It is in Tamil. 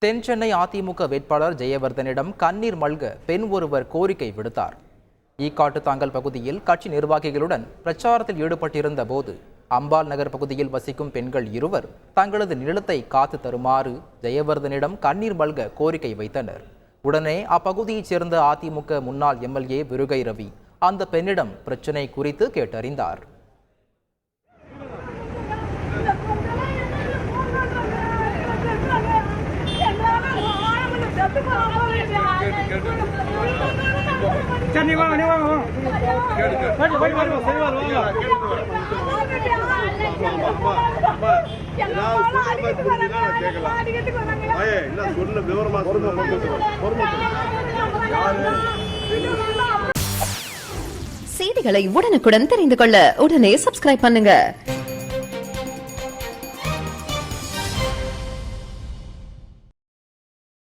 தென் சென்னை அதிமுக வேட்பாளர் ஜெயவர்தனிடம் கண்ணீர் மல்க பெண் ஒருவர் கோரிக்கை விடுத்தார். ஈக்காட்டு தாங்கல் பகுதியில் கட்சி நிர்வாகிகளுடன் பிரச்சாரத்தில் ஈடுபட்டிருந்த போது அம்பாள் நகர் பகுதியில் வசிக்கும் பெண்கள் இருவர் தங்களது நிலத்தை காத்து தருமாறு ஜெயவர்தனிடம் கண்ணீர் மல்க கோரிக்கை வைத்தனர். உடனே அப்பகுதியைச் சேர்ந்த அதிமுக முன்னாள் எம்எல்ஏ விருகை ரவி அந்த பெண்ணிடம் பிரச்சினை குறித்து கேட்டறிந்தார். செய்திகளை உடனுக்குடன் தெரிந்து கொள்ள உடனே சப்ஸ்கிரைப் பண்ணுங்க.